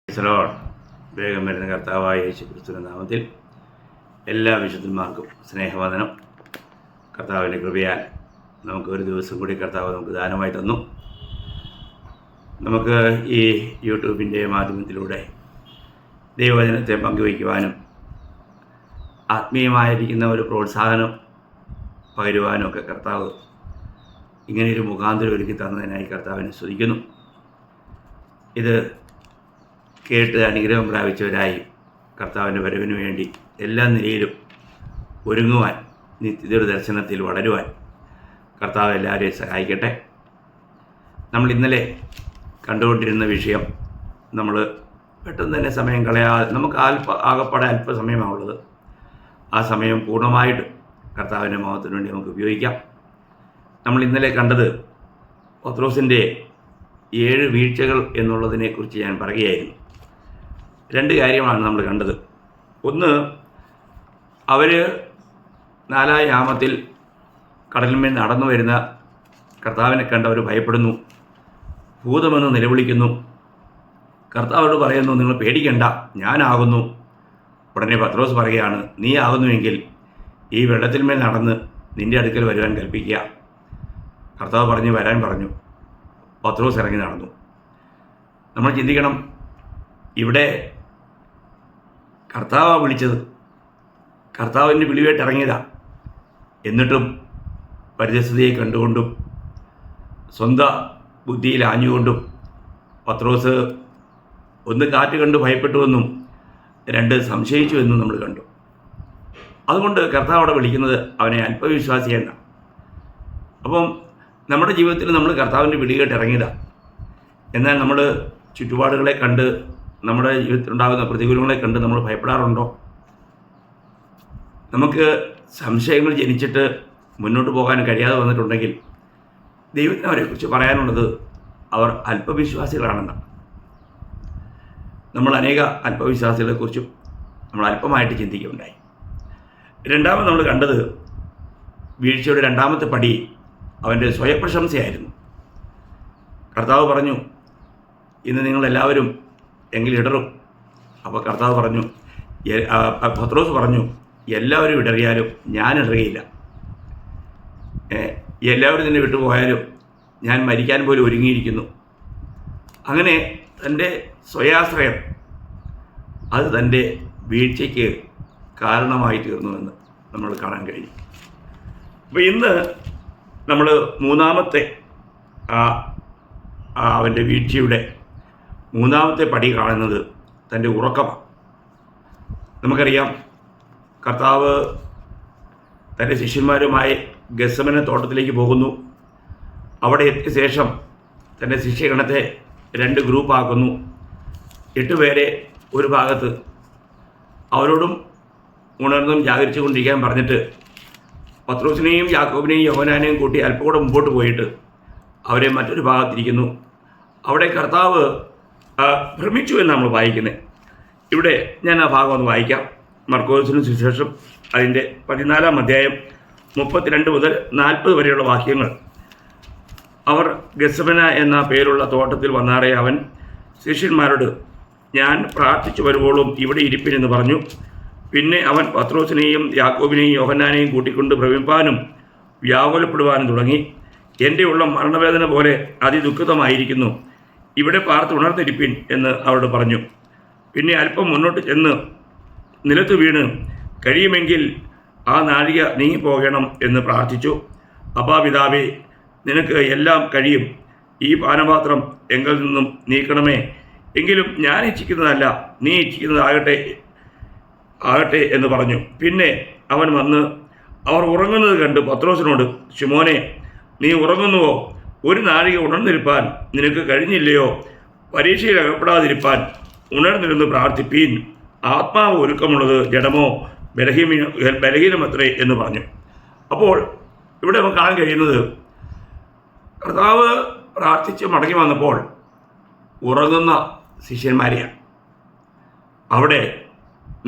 ഈശ്വരോട് വേഗം വരുന്ന കർത്താവായ യേശുക്രിസ്തുവിന്റെ നാമത്തിൽ എല്ലാ വിശുദ്ധന്മാർക്കും സ്നേഹവന്ദനം. കർത്താവിൻ്റെ കൃപയാൽ നമുക്ക് ഒരു ദിവസം കൂടി കർത്താവ് നമുക്ക് ദാനമായി തന്നു. നമുക്ക് ഈ യൂട്യൂബിൻ്റെ മാധ്യമത്തിലൂടെ ദൈവവചനത്തെ പങ്കുവയ്ക്കുവാനും ആത്മീയമായിരിക്കുന്ന ഒരു പ്രോത്സാഹനം പകരുവാനും ഒക്കെ കർത്താവ് ഇങ്ങനെയൊരു മുഖാന്തരം ഒരുക്കി തന്നതിനായി കർത്താവിനെ സ്തുതിക്കുന്നു. ഇത് കേട്ട് അനുഗ്രഹം പ്രാപിച്ചവരായി കർത്താവിൻ്റെ വരവിന് വേണ്ടി എല്ലാ നിലയിലും ഒരുങ്ങുവാൻ, നിത്യതയുടെ ദർശനത്തിൽ വളരുവാൻ കർത്താവ് എല്ലാവരെയും സഹായിക്കട്ടെ. നമ്മൾ ഇന്നലെ കണ്ടുകൊണ്ടിരുന്ന വിഷയം നമ്മൾ പെട്ടെന്ന് തന്നെ സമയം കളയാതെ, നമുക്ക് ആകപ്പാടെ അല്പസമയമാണുള്ളത്. ആ സമയം പൂർണ്ണമായിട്ട് കർത്താവിൻ്റെ മോഹത്തിന് വേണ്ടി നമുക്ക് ഉപയോഗിക്കാം. നമ്മൾ ഇന്നലെ കണ്ടത് പത്രോസിൻ്റെ 7 വീഴ്ചകൾ എന്നുള്ളതിനെക്കുറിച്ച് ഞാൻ പറയുകയായിരുന്നു. 2 കാര്യമാണ് നമ്മൾ കണ്ടത്. ഒന്ന്, അവർ 4 യാമത്തിൽ കടലിന്മേൽ നടന്നു വരുന്ന കർത്താവിനെ കണ്ട് അവർ ഭയപ്പെടുന്നു, ഭൂതമെന്ന് നിലവിളിക്കുന്നു. കർത്താവോട് പറയുന്നു, നിങ്ങൾ പേടിക്കണ്ട, ഞാനാകുന്നു. ഉടനെ പത്രോസ് പറയുകയാണ്, നീ ആകുന്നുവെങ്കിൽ ഈ വെള്ളത്തിന്മേൽ നടന്ന് നിൻ്റെ അടുക്കൽ വരുവാൻ കൽപ്പിക്കുക. കർത്താവ് വരാൻ പറഞ്ഞു. പത്രോസ് ഇറങ്ങി നടന്നു. നമ്മൾ ചിന്തിക്കണം, ഇവിടെ കർത്താവാണ് വിളിച്ചത്, കർത്താവിൻ്റെ വിളിയായിട്ട് ഇറങ്ങിയതാണ്. എന്നിട്ടും പരിതസ്ഥിതിയെ കണ്ടുകൊണ്ടും സ്വന്തം ബുദ്ധിയിൽ ആഞ്ഞുകൊണ്ടും പത്രോസ് ഒന്ന് കാറ്റ് കണ്ട് ഭയപ്പെട്ടുവെന്നും 2 സംശയിച്ചു എന്നും നമ്മൾ കണ്ടു. അതുകൊണ്ട് കർത്താവ് അവിടെ വിളിക്കുന്നത് അവനെ അല്പവിശ്വാസി എന്നാണ്. അപ്പം നമ്മുടെ ജീവിതത്തിൽ നമ്മൾ കർത്താവിൻ്റെ വിളിയായിട്ട് ഇറങ്ങിയതാണ്. എന്നാൽ നമ്മൾ ചുറ്റുപാടുകളെ കണ്ട്, നമ്മുടെ ജീവിതത്തിലുണ്ടാകുന്ന പ്രതികൂലങ്ങളെ കണ്ട് നമ്മൾ ഭയപ്പെടാറുണ്ടോ? നമുക്ക് സംശയങ്ങൾ ജനിച്ചിട്ട് മുന്നോട്ട് പോകാൻ കഴിയാതെ വന്നിട്ടുണ്ടെങ്കിൽ ദൈവത്തിന് അവരെക്കുറിച്ച് പറയാനുള്ളത് അവർ അല്പവിശ്വാസികളാണെന്നാണ്. നമ്മൾ അനേക അല്പവിശ്വാസികളെക്കുറിച്ചും നമ്മൾ അല്പമായിട്ട് ചിന്തിക്കുകയുണ്ടായി. രണ്ടാമത് നമ്മൾ കണ്ടത് വീഴ്ചയുടെ 2ാമത്തെ പടി അവൻ്റെ സ്വയപ്രശംസയായിരുന്നു. കർത്താവ് പറഞ്ഞു, ഇന്ന് നിങ്ങളെല്ലാവരും എങ്കിൽ ഇടറും. അപ്പോൾ കർത്താവ് പറഞ്ഞു, പത്രോസ് പറഞ്ഞു, എല്ലാവരും ഇടറിയാലും ഞാൻ ഇടറിയില്ല. എല്ലാവരും നിന്നെ വിട്ടുപോയാലും ഞാൻ മരിക്കാൻ പോലും ഒരുങ്ങിയിരിക്കുന്നു. അങ്ങനെ തൻ്റെ സ്വയാശ്രയം അത് തൻ്റെ വീഴ്ചയ്ക്ക് കാരണമായി തീർന്നുവെന്ന് നമ്മൾ കാണാൻ കഴിയും. അപ്പോൾ ഇന്ന് നമ്മൾ 3ാമത്തെ അവൻ്റെ വീഴ്ചയുടെ 3ാമത്തെ പടി കാണുന്നത് തൻ്റെ ഉറക്കമാണ്. നമുക്കറിയാം, കർത്താവ് തൻ്റെ ശിഷ്യന്മാരുമായി ഗെത്സമനെ തോട്ടത്തിലേക്ക് പോകുന്നു. അവിടെ എത്തിയ ശേഷം തൻ്റെ ശിഷ്യഗണത്തെ 2 ഗ്രൂപ്പാക്കുന്നു. 8 പേരെ ഒരു ഭാഗത്ത്, അവരോടും ഉണർന്നും ജാഗരിച്ചു കൊണ്ടിരിക്കാൻ പറഞ്ഞിട്ട് പത്രോസിനെയും യാക്കോബിനെയും യോഹന്നാനെയും കൂട്ടി അല്പം കൂടെ മുമ്പോട്ട് പോയിട്ട് അവരെ മറ്റൊരു ഭാഗത്തിരിക്കുന്നു. അവിടെ കർത്താവ് ഭ്രമിച്ചു എന്ന് നമ്മൾ വായിക്കുന്നത്. ഇവിടെ ഞാൻ ആ ഭാഗം ഒന്ന് വായിക്കാം. മർക്കോസിന് സുവിശേഷം അതിൻ്റെ 14-ാം അധ്യായം 32 മുതൽ 40 വരെയുള്ള വാക്യങ്ങൾ. അവർ ഗെത്സമന എന്ന പേരുള്ള തോട്ടത്തിൽ വന്നാറേ അവൻ ശിഷ്യന്മാരോട്, ഞാൻ പ്രാർത്ഥിച്ചു വരുവോളും ഇവിടെ ഇരിപ്പിനെന്ന് പറഞ്ഞു. പിന്നെ അവൻ പത്രോസിനെയും യാക്കോബിനെയും യോഹന്നാനെയും കൂട്ടിക്കൊണ്ട് ഭ്രമിപ്പാനും വ്യാകുലപ്പെടുവാനും തുടങ്ങി. എൻ്റെ ഉള്ളം മരണവേദന പോലെ അതിദുഃഖിതമായിരിക്കുന്നു, ഇവിടെ പാർത്ത് ഉണർന്നിരിപ്പിൻ എന്ന് അവരോട് പറഞ്ഞു. പിന്നെ അല്പം മുന്നോട്ട് ചെന്ന് നിലത്ത് വീണ്, കഴിയുമെങ്കിൽ ആ നാഴിക നീങ്ങിപ്പോകണം എന്ന് പ്രാർത്ഥിച്ചു. അപ്പാ പിതാവേ, നിനക്ക് എല്ലാം കഴിയും, ഈ പാനപാത്രം എങ്കിൽ നിന്നും നീക്കണമേ. എങ്കിലും ഞാൻ ഇച്ഛിക്കുന്നതല്ല, നീ ഇച്ഛിക്കുന്നതാകട്ടെ എന്ന് പറഞ്ഞു. പിന്നെ അവൻ വന്ന് അവർ ഉറങ്ങുന്നത് കണ്ട് പത്രോസിനോട്, ശിമോനെ, നീ ഉറങ്ങുന്നുവോ? ഒരു നാഴിക ഉണർന്നിരിപ്പാൻ നിനക്ക് കഴിഞ്ഞില്ലയോ? പരീക്ഷയിൽ അകപ്പെടാതിരിപ്പാൻ ഉണർന്നിരുന്ന് പ്രാർത്ഥിപ്പീൻ. ആത്മാവ് ഒരുക്കമുള്ളത് ജഡമോ ബലഹീനമത്രേ എന്ന് പറഞ്ഞു. അപ്പോൾ ഇവിടെ നമുക്ക് കാണാൻ കഴിയുന്നത്, കർത്താവ് പ്രാർത്ഥിച്ച് മടങ്ങി വന്നപ്പോൾ ഉറങ്ങുന്ന ശിഷ്യന്മാരെയാണ്. അവിടെ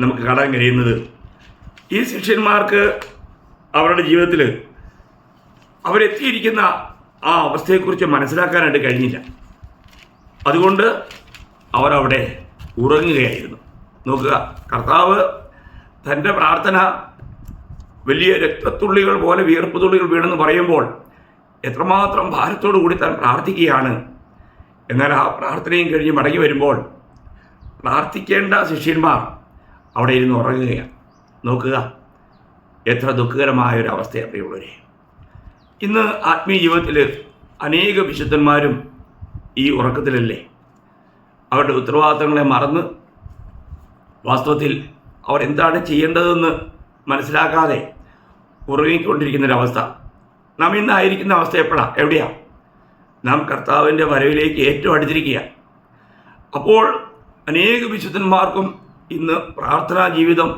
നമുക്ക് കാണാൻ കഴിയുന്നത്, ഈ ശിഷ്യന്മാർക്ക് അവരുടെ ജീവിതത്തിൽ അവരെത്തിയിരിക്കുന്ന ആ അവസ്ഥയെക്കുറിച്ച് മനസ്സിലാക്കാനായിട്ട് കഴിഞ്ഞില്ല. അതുകൊണ്ട് അവരവിടെ ഉറങ്ങുകയായിരുന്നു. നോക്കുക, കർത്താവ് തൻ്റെ പ്രാർത്ഥന വലിയ രക്തത്തുള്ളികൾ പോലെ വിയർപ്പ് തുള്ളികൾ വീണെന്ന് പറയുമ്പോൾ എത്രമാത്രം ഭാരത്തോടു കൂടി താൻ പ്രാർത്ഥിക്കുകയാണ്. എന്നാൽ ആ പ്രാർത്ഥനയും കഴിഞ്ഞ് മടങ്ങി വരുമ്പോൾ പ്രാർത്ഥിക്കേണ്ട ശിഷ്യന്മാർ അവിടെ ഇരുന്ന് ഉറങ്ങുകയാണ്. നോക്കുക, എത്ര ദുഃഖകരമായൊരവസ്ഥയാണ് പ്രിയമുള്ളവരെ. ഇന്ന് ആത്മീയ ജീവിതത്തിൽ അനേക വിശുദ്ധന്മാരും ഈ ഉറക്കത്തിലല്ലേ, അവരുടെ ഉത്തരവാദിത്തങ്ങളെ മറന്ന് വാസ്തവത്തിൽ അവർ എന്താണ് ചെയ്യേണ്ടതെന്ന് മനസ്സിലാക്കാതെ ഉറങ്ങിക്കൊണ്ടിരിക്കുന്നൊരവസ്ഥ. നാം ഇന്നായിരിക്കുന്ന അവസ്ഥ എവിടെയാണ്? നാം കർത്താവിൻ്റെ വരവിലേക്ക് ഏറ്റവും അടുത്തിരിക്കുക. അപ്പോൾ അനേക വിശുദ്ധന്മാർക്കും ഇന്ന് പ്രാർത്ഥനാ ജീവിതം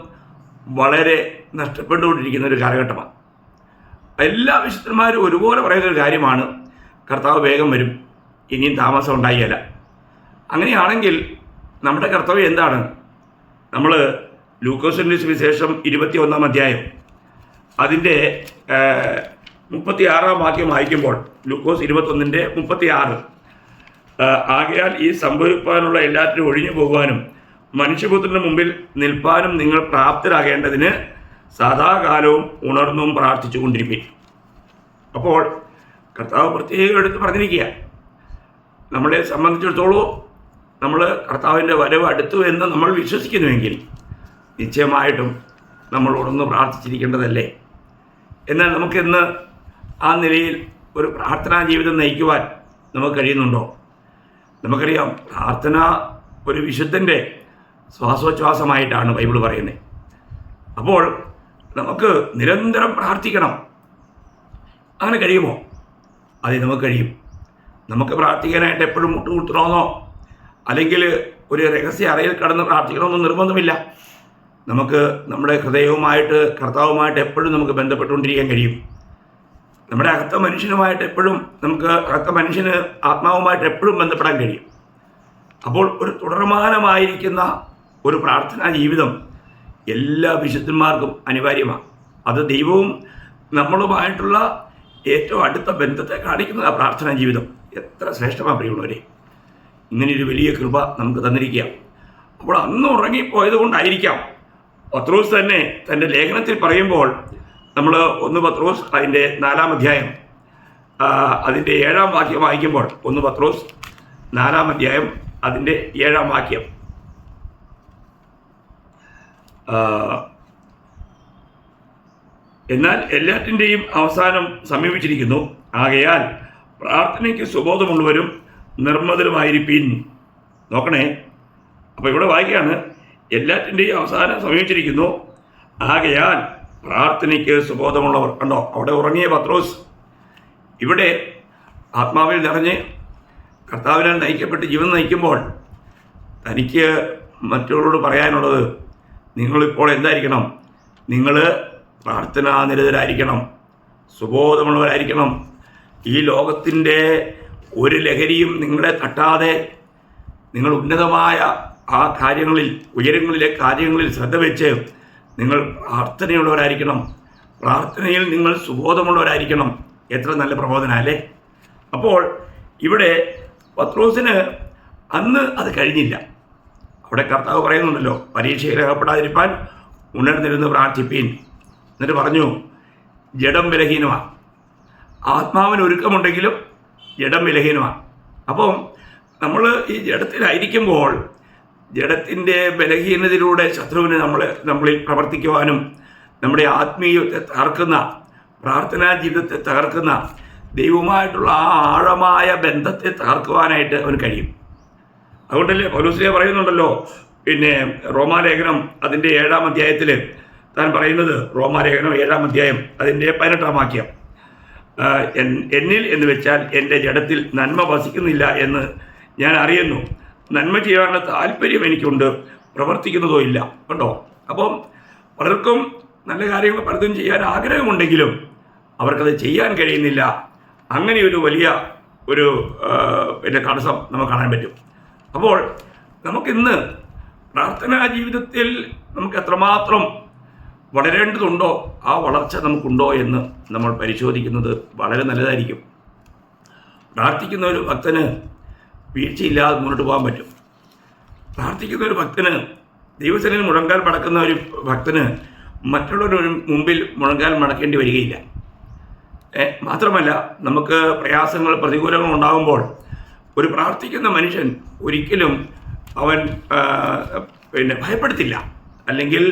വളരെ നഷ്ടപ്പെട്ടുകൊണ്ടിരിക്കുന്ന ഒരു കാലഘട്ടമാണ്. എല്ലാ വിശുദ്ധന്മാരും ഒരുപോലെ പറയുന്നൊരു കാര്യമാണ്, കർത്താവ് വേഗം വരും, ഇനിയും താമസം ഉണ്ടായില്ല. അങ്ങനെയാണെങ്കിൽ നമ്മുടെ കർത്തവ്യം എന്താണ്? നമ്മൾ ലൂക്കോസിൻ്റെ സുവിശേഷം 21-ാം അധ്യായം അതിൻ്റെ 36-ാം വാക്യം വായിക്കുമ്പോൾ, ലൂക്കോസ് 21-ന്റെ 36, ആകയാൽ ഈ സംഭവിക്കാനുള്ള എല്ലാറ്റിനും ഒഴിഞ്ഞു പോകുവാനും മനുഷ്യപുത്രന് മുമ്പിൽ നിൽപ്പാനും നിങ്ങൾ പ്രാപ്തരാകേണ്ടതിന് സദാകാലവും ഉണർന്നും പ്രാർത്ഥിച്ചു കൊണ്ടിരിപ്പിൻ. അപ്പോൾ കർത്താവ് പ്രത്യേകം എടുത്ത് പറഞ്ഞിരിക്കുക, നമ്മളെ സംബന്ധിച്ചിടത്തോളം നമ്മൾ കർത്താവിൻ്റെ വരവ് അടുത്തു എന്ന് നമ്മൾ വിശ്വസിക്കുന്നുവെങ്കിൽ നിശ്ചയമായിട്ടും നമ്മൾ ഉണർന്ന് പ്രാർത്ഥിച്ചിരിക്കേണ്ടതല്ലേ. എന്നാൽ നമുക്കിന്ന് ആ നിലയിൽ ഒരു പ്രാർത്ഥനാ ജീവിതം നയിക്കുവാൻ നമുക്ക് കഴിയുന്നുണ്ടോ? നമുക്കറിയാം, പ്രാർത്ഥന ഒരു വിശുദ്ധൻ്റെ ശ്വാസോച്ഛ്വാസമായിട്ടാണ് ബൈബിൾ പറയുന്നത്. അപ്പോൾ നമുക്ക് നിരന്തരം പ്രാർത്ഥിക്കണം. അങ്ങനെ കഴിയുമോ? അത് നമുക്ക് കഴിയും. നമുക്ക് പ്രാർത്ഥിക്കാനായിട്ട് എപ്പോഴും മുട്ടുകുത്തണമെന്നോ അല്ലെങ്കിൽ ഒരു രഹസ്യ അറയിൽ കടന്ന് പ്രാർത്ഥിക്കണമെന്നോ നിർബന്ധമില്ല. നമുക്ക് നമ്മുടെ ഹൃദയവുമായിട്ട് കർത്താവുമായിട്ട് എപ്പോഴും നമുക്ക് ബന്ധപ്പെട്ടുകൊണ്ടിരിക്കാൻ കഴിയും. നമ്മുടെ അകത്ത മനുഷ്യനുമായിട്ട് എപ്പോഴും നമുക്ക് അകത്ത മനുഷ്യന് ആത്മാവുമായിട്ട് എപ്പോഴും ബന്ധപ്പെടാൻ കഴിയും. അപ്പോൾ ഒരു തുടർമാനമായിരിക്കുന്ന ഒരു പ്രാർത്ഥനാ ജീവിതം എല്ലാ വിശുദ്ധന്മാർക്കും അനിവാര്യമാണ്. അത് ദൈവവും നമ്മളുമായിട്ടുള്ള ഏറ്റവും അടുത്ത ബന്ധത്തെ കാണിക്കുന്ന ആ പ്രാർത്ഥനാ ജീവിതം എത്ര ശ്രേഷ്ഠമാണ് പ്രിയമുള്ളവരെ. ഇങ്ങനെയൊരു വലിയ കൃപ നമുക്ക് തന്നിരിക്കുക. അപ്പോൾ അന്ന് ഉറങ്ങിപ്പോയത് കൊണ്ടായിരിക്കാം പത്രോസ് തന്നെ തൻ്റെ ലേഖനത്തിൽ പറയുമ്പോൾ, നമ്മൾ 1 പത്രോസ് അതിൻ്റെ 4-ാം അധ്യായം അതിൻ്റെ 7-ാം വാക്യം വായിക്കുമ്പോൾ, 1 പത്രോസ് 4-ാം അധ്യായം അതിൻ്റെ 7-ാം വാക്യം, എന്നാൽ എല്ലാറ്റിൻ്റെയും അവസാനം സമീപിച്ചിരിക്കുന്നു, ആകയാൽ പ്രാർത്ഥനയ്ക്ക് സുബോധമുള്ളവരും നിർമ്മതരുമായിരിപ്പീൻ. നോക്കണേ, അപ്പോൾ ഇവിടെ വായിക്കുകയാണ്, എല്ലാറ്റിൻ്റെയും അവസാനം സമീപിച്ചിരിക്കുന്നു, ആകയാൽ പ്രാർത്ഥനയ്ക്ക് സുബോധമുള്ളവർ. കണ്ടോ, അവിടെ ഉറങ്ങിയ പത്രോസ് ഇവിടെ ആത്മാവിൽ നിറഞ്ഞ് കർത്താവിനാൽ നയിക്കപ്പെട്ട് ജീവൻ നയിക്കുമ്പോൾ തനിക്ക് മറ്റുള്ളവരോട് പറയാനുള്ളത്, നിങ്ങളിപ്പോൾ എന്തായിരിക്കണം? നിങ്ങൾ പ്രാർത്ഥനാനിരതരായിരിക്കണം, സുബോധമുള്ളവരായിരിക്കണം. ഈ ലോകത്തിൻ്റെ ഒരു ലഹരിയും നിങ്ങളെ തട്ടാതെ നിങ്ങൾ ഉന്നതമായ ആ കാര്യങ്ങളിൽ, ഉയരങ്ങളിലെ കാര്യങ്ങളിൽ ശ്രദ്ധ വെച്ച് നിങ്ങൾ പ്രാർത്ഥനയുള്ളവരായിരിക്കണം. പ്രാർത്ഥനയിൽ നിങ്ങൾ സുബോധമുള്ളവരായിരിക്കണം. എത്ര നല്ല പ്രബോധനം അല്ലേ? അപ്പോൾ ഇവിടെ പത്രോസിന് അന്ന് അത് കഴിഞ്ഞില്ല. അവിടെ കർത്താവ് പറയുന്നുണ്ടല്ലോ, പരീക്ഷയിൽ അകപ്പെടാതിരിക്കാൻ ഉണർന്നിരുന്ന് പ്രാർത്ഥിപ്പീൻ. എന്നിട്ട് പറഞ്ഞു, ജഡം ബലഹീനമാണ്, ആത്മാവിന് ഒരുക്കമുണ്ടെങ്കിലും ജഡം ബലഹീനമാണ്. അപ്പം നമ്മൾ ഈ ജഡത്തിലായിരിക്കുമ്പോൾ ജഡത്തിൻ്റെ ബലഹീനതയിലൂടെ ശത്രുവിന് നമ്മളിൽ പ്രവർത്തിക്കുവാനും നമ്മുടെ ആത്മീയത്തെ തകർക്കുന്ന, പ്രാർത്ഥനാ ജീവിതത്തെ തകർക്കുന്ന, ദൈവവുമായിട്ടുള്ള ആ ആഴമായ ബന്ധത്തെ തകർക്കുവാനായിട്ട് അവന് കഴിയും. അതുകൊണ്ടല്ലേ പൗലോസ് പറയുന്നുണ്ടല്ലോ, പിന്നെ റോമാലേഖനം അതിൻ്റെ 7-ാം അധ്യായത്തിൽ താൻ പറയുന്നത്, റോമാലേഖനം 7-ാം അധ്യായം അതിൻ്റെ 18-ാം വാക്യം, എന്നിൽ എന്ന് വെച്ചാൽ എൻ്റെ ജഡത്തിൽ നന്മ വസിക്കുന്നില്ല എന്ന് ഞാൻ അറിയുന്നു, നന്മ ചെയ്യാനുള്ള താല്പര്യം എനിക്കുണ്ട്, പ്രവർത്തിക്കുന്നതോ ഇല്ല. കണ്ടോ, അപ്പം പലർക്കും നല്ല കാര്യങ്ങൾ പലതും ചെയ്യാൻ ആഗ്രഹമുണ്ടെങ്കിലും അവർക്കത് ചെയ്യാൻ കഴിയുന്നില്ല. അങ്ങനെ ഒരു വലിയ ഒരു പിന്നെ തടസ്സം നമുക്ക് കാണാൻ പറ്റും. അപ്പോൾ നമുക്കിന്ന് പ്രാർത്ഥനാ ജീവിതത്തിൽ നമുക്ക് എത്രമാത്രം വളരേണ്ടതുണ്ടോ ആ വളർച്ച നമുക്കുണ്ടോ എന്ന് നമ്മൾ പരിശോധിക്കുന്നത് വളരെ നല്ലതായിരിക്കും. പ്രാർത്ഥിക്കുന്ന ഒരു ഭക്തന് വീഴ്ചയില്ലാതെ മുന്നോട്ട് പോകാൻ പറ്റും. പ്രാർത്ഥിക്കുന്ന ഒരു ഭക്തന്, ദൈവസന്നിധിയിൽ മുഴങ്കാൽ മടക്കുന്ന ഒരു ഭക്തന് മറ്റുള്ളവരുടെ മുമ്പിൽ മുഴങ്കാൽ മടക്കേണ്ടി വരികയില്ല. മാത്രമല്ല, നമുക്ക് പ്രയാസങ്ങൾ, പ്രതികൂലങ്ങൾ ഉണ്ടാകുമ്പോൾ ഒരു പ്രാർത്ഥിക്കുന്ന മനുഷ്യൻ ഒരിക്കലും അവൻ ഭയപ്പെടുത്തില്ല, അല്ലെങ്കിൽ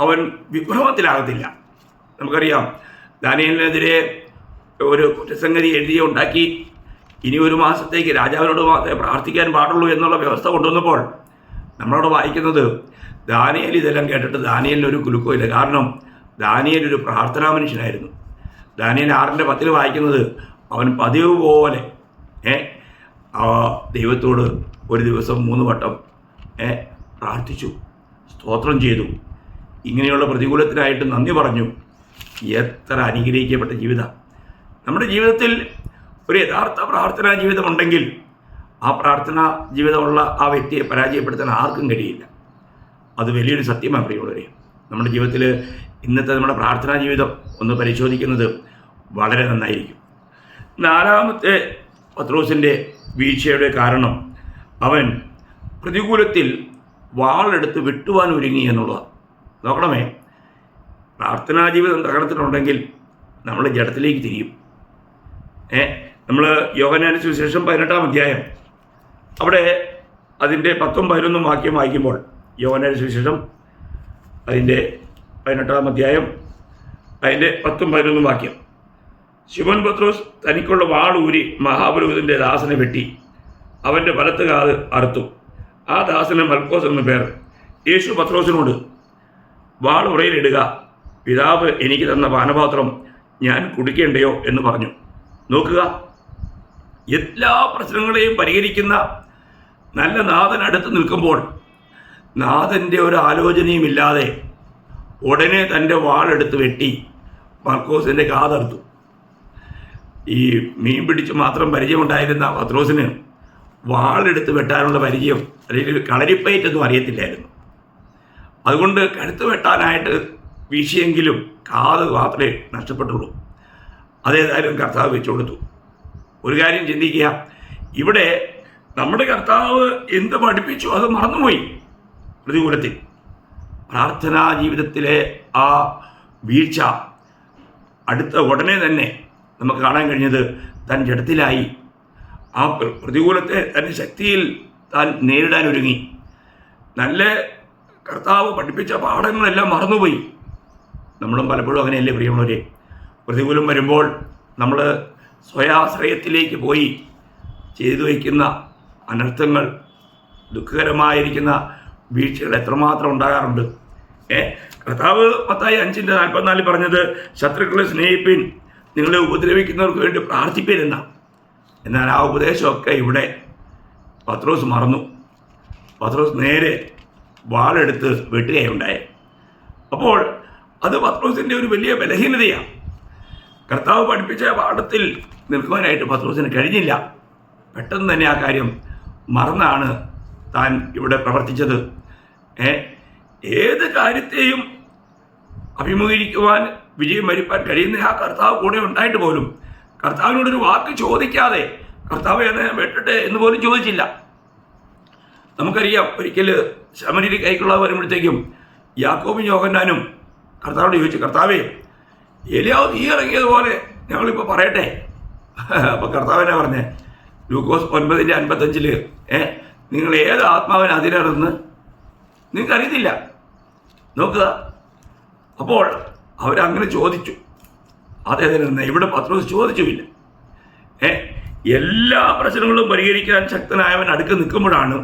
അവൻ വിഭ്രമത്തിലാകത്തില്ല. നമുക്കറിയാം, ദാനിയേലിനെതിരെ ഒരു കുറ്റസംഗതി ഉണ്ടാക്കി ഇനി ഒരു മാസത്തേക്ക് രാജാവിനോട് മാത്രമേ പ്രാർത്ഥിക്കാൻ പാടുള്ളൂ എന്നുള്ള വ്യവസ്ഥ കൊണ്ടുവന്നപ്പോൾ നമ്മളോട് വായിക്കുന്നത്, ദാനിയേൽ ഇതെല്ലാം കേട്ടിട്ട് ദാനിയേലിനൊരു കുലുക്കമില്ല. കാരണം ദാനിയേൽ ഒരു പ്രാർത്ഥനാ മനുഷ്യനായിരുന്നു. ദാനിയേൽ 6:10 വായിക്കുന്നത്, അവൻ പതിവ് പോലെ ദൈവത്തോട് ഒരു ദിവസം 3 വട്ടം പ്രാർത്ഥിച്ചു, സ്തോത്രം ചെയ്തു, ഇങ്ങനെയുള്ള പ്രതികൂലത്തിനായിട്ട് നന്ദി പറഞ്ഞു. എത്ര അനുഗ്രഹിക്കപ്പെട്ട ജീവിതം! നമ്മുടെ ജീവിതത്തിൽ ഒരു യഥാർത്ഥ പ്രാർത്ഥനാ ജീവിതമുണ്ടെങ്കിൽ ആ പ്രാർത്ഥനാ ജീവിതമുള്ള ആ വ്യക്തിയെ പരാജയപ്പെടുത്താൻ ആർക്കും കഴിയില്ല. അത് വലിയൊരു സത്യമാണ് പ്രിയമുള്ളവരെ. നമ്മുടെ ജീവിതത്തിൽ ഇന്നത്തെ നമ്മുടെ പ്രാർത്ഥനാ ജീവിതം ഒന്ന് പരിശോധിക്കുന്നത് വളരെ നന്നായിരിക്കും. 4-ാമത്തെ പത്രോസിൻ്റെ വീഴ്ചയുടെ കാരണം, അവൻ പ്രതികൂലത്തിൽ വാളെടുത്ത് വെട്ടുവാൻ ഒരുങ്ങി എന്നുള്ളതാണ്. നോക്കണമേ, പ്രാർത്ഥനാ ജീവിതം തകർത്തിട്ടുണ്ടെങ്കിൽ നമ്മൾ ജഡത്തിലേക്ക് തിരിയും. നമ്മൾ യോഹന്നാന്റെ സുവിശേഷം 18-ാം അധ്യായം, അവിടെ അതിൻ്റെ 10-11 വാക്യം വായിക്കുമ്പോൾ, യോഹന്നാന്റെ സുവിശേഷം അതിൻ്റെ 18-ാം അധ്യായം അതിൻ്റെ 10-11 വാക്യം, ശിമോൻ പത്രോസ് തനിക്കുള്ള വാളൂരി മഹാപുരോഹിതൻ്റെ ദാസനെ വെട്ടി അവൻ്റെ വലത്ത് കാത് അറുത്തു. ആ ദാസന് മൽക്കോസ് എന്ന പേർ. യേശു പത്രോസിനോട്, വാൾ ഉറയിലിടുക, പിതാവ് എനിക്ക് തന്ന പാനപാത്രം ഞാൻ കുടിക്കേണ്ടയോ എന്ന് പറഞ്ഞു. നോക്കുക, എല്ലാ പ്രശ്നങ്ങളെയും പരിഹരിക്കുന്ന നല്ല നാഥൻ അടുത്ത് നിൽക്കുമ്പോൾ നാഥൻ്റെ ഒരു ആലോചനയുമില്ലാതെ ഉടനെ തൻ്റെ വാളെടുത്ത് വെട്ടി മർക്കോസിൻ്റെ കാതറുത്തു. ഈ മീൻ പിടിച്ച് മാത്രം പരിചയമുണ്ടായിരുന്ന പത്രോസിന് വാളെടുത്ത് വെട്ടാനുള്ള പരിചയം, അല്ലെങ്കിൽ കളരിപ്പയറ്റൊന്നും അറിയത്തില്ലായിരുന്നു. അതുകൊണ്ട് കഴുത്ത് വെട്ടാനായിട്ട് വീശിയെങ്കിലും കാത് മാത്രമേ നഷ്ടപ്പെട്ടുള്ളൂ. അതേതായാലും കർത്താവ് വെച്ചു കൊടുത്തു. ഒരു കാര്യം ചിന്തിക്കുക, ഇവിടെ നമ്മുടെ കർത്താവ് എന്ത് പഠിപ്പിച്ചു അത് മറന്നുപോയി. പ്രതികൂലത്തിൽ പ്രാർത്ഥനാ ജീവിതത്തിലെ ആ വീഴ്ച അടുത്ത ഉടനെ തന്നെ നമുക്ക് കാണാൻ കഴിഞ്ഞത് താൻ ജഡത്തിലായി. ആ പ്രതികൂലത്തെ തൻ്റെ ശക്തിയിൽ താൻ നേരിടാൻ ഒരുങ്ങി. നല്ല കർത്താവ് പഠിപ്പിച്ച പാഠങ്ങളെല്ലാം മറന്നുപോയി. നമ്മളും പലപ്പോഴും അങ്ങനെയല്ലേ പ്രിയമുള്ളവരെ? പ്രതികൂലം വരുമ്പോൾ നമ്മൾ സ്വയാശ്രയത്തിലേക്ക് പോയി ചെയ്തു വയ്ക്കുന്ന അനർത്ഥങ്ങൾ, ദുഃഖകരമായിരിക്കുന്ന വീഴ്ചകൾ എത്രമാത്രം ഉണ്ടാകാറുണ്ട്. കർത്താവ് മത്തായി 5:44 പറഞ്ഞത്, ശത്രുക്കളെ സ്നേഹിപ്പിൻ, നിങ്ങളെ ഉപദ്രവിക്കുന്നവർക്ക് വേണ്ടി പ്രാർത്ഥിപ്പിൻ എന്നാണ്. എന്നാൽ ആ ഉപദേശമൊക്കെ ഇവിടെ പത്രോസ് മറന്നു. പത്രോസ് നേരെ വാളെടുത്ത് വെട്ടുകയുണ്ടായി. അപ്പോൾ അത് പത്രോസിൻ്റെ ഒരു വലിയ ബലഹീനതയാണ്. കർത്താവ് പഠിപ്പിച്ച പാഠത്തിൽ നിൽക്കുവാനായിട്ട് പത്രോസിന് കഴിഞ്ഞില്ല. പെട്ടെന്ന് തന്നെ ആ കാര്യം മറന്നാണ് താൻ ഇവിടെ പ്രവർത്തിച്ചത്. ഏത് കാര്യത്തെയും അഭിമുഖീകരിക്കുവാൻ, വിജയം വരിപ്പാൻ കഴിയുന്ന ആ കർത്താവ് കൂടെ ഉണ്ടായിട്ട് പോലും കർത്താവിനോടൊരു വാക്ക് ചോദിക്കാതെ, കർത്താവ് എന്നെ വെട്ടട്ടെ എന്ന് പോലും ചോദിച്ചില്ല. നമുക്കറിയാം, ഒരിക്കൽ ശമര്യയിൽ കൈക്കൊള്ളാൻ വരുമ്പോഴത്തേക്കും യാക്കോബും യോഹന്നാനും കർത്താവോട് ചോദിച്ചു, കർത്താവേ, എലിയാവ് തീ ഇറങ്ങിയതുപോലെ ഞങ്ങളിപ്പോൾ പറയട്ടെ? അപ്പോൾ കർത്താവിനെ പറഞ്ഞേ, ലൂക്കോസ് 9:55 നിങ്ങൾ ഏത് ആത്മാവിന് അതിലിറന്ന് നിങ്ങൾക്കറിയത്തില്ല. നോക്കുക. അപ്പോൾ അവരങ്ങനെ ചോദിച്ചു. അതേതന്നെ ഇവിടെ പത്രോസ് ചോദിച്ചുമില്ല. എല്ലാ പ്രശ്നങ്ങളും പരിഹരിക്കാൻ ശക്തനായവൻ അടുക്ക് നിൽക്കുമ്പോഴാണ്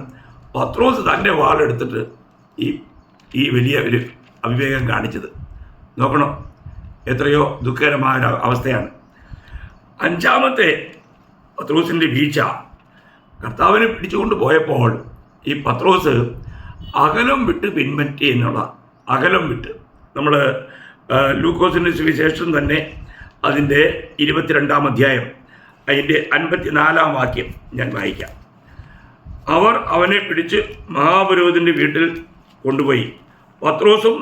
പത്രോസ് തൻ്റെ വാളെടുത്തിട്ട് ഈ വലിയ ഒരു അവിവേകം കാണിച്ചത്. നോക്കണം, എത്രയോ ദുഃഖകരമായ അവസ്ഥയാണ്. 5-ാമത്തെ പത്രോസിൻ്റെ വീഴ്ച, കർത്താവിനെ പിടിച്ചുകൊണ്ട് പോയപ്പോൾ ഈ പത്രോസ് അകലം വിട്ട് പിൻപറ്റി എന്നുള്ള അകലം വിട്ട്. നമ്മൾ ലൂക്കോസിൻ്റെ സുവിശേഷം തന്നെ അതിൻ്റെ 22-ാം അധ്യായം അതിൻ്റെ 54-ാം വാക്യം ഞാൻ വായിക്കാം. അവർ അവനെ പിടിച്ച് മഹാപുരോഹിതൻ്റെ വീട്ടിൽ കൊണ്ടുപോയി. പത്രോസും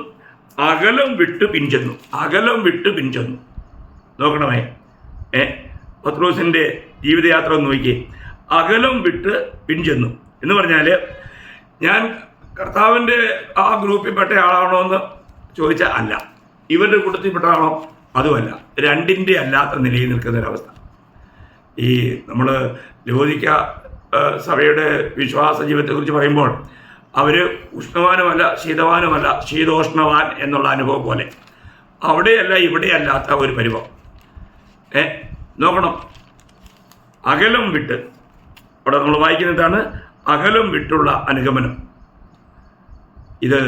അകലം വിട്ട് പിൻചെന്നു. അകലം വിട്ട് പിൻചെന്നു. നോക്കണമേ, പത്രോസിൻ്റെ ജീവിതയാത്ര ഒന്ന് നോക്കിയേ. അകലം വിട്ട് പിൻചെന്നു എന്ന് പറഞ്ഞാൽ ഞാൻ കർത്താവിൻ്റെ ആ ഗ്രൂപ്പിൽപ്പെട്ട ആളാണോ എന്ന് ചോദിച്ചാൽ അല്ല. ഇവരുടെ കൂട്ടത്തിൽപ്പെട്ട ആളോ? അതുമല്ല. രണ്ടിൻ്റെ അല്ലാത്ത നിലയിൽ നിൽക്കുന്നൊരവസ്ഥ. ഈ നമ്മൾ ലവോദിക്ക സഭയുടെ വിശ്വാസ ജീവിതത്തെക്കുറിച്ച് പറയുമ്പോൾ അവർ ഉഷ്ണവാനുമല്ല ശീതവാനുമല്ല, ശീതോഷ്ണവാൻ എന്നുള്ള അനുഭവം പോലെ അവിടെയല്ല ഇവിടെയല്ലാത്ത ഒരു പരിഭവം. നോക്കണം, അകലം വിട്ട്, അവിടെ നമ്മൾ വായിക്കുന്നതാണ് അകലം വിട്ടുള്ള അനുഗമനം. ഇത്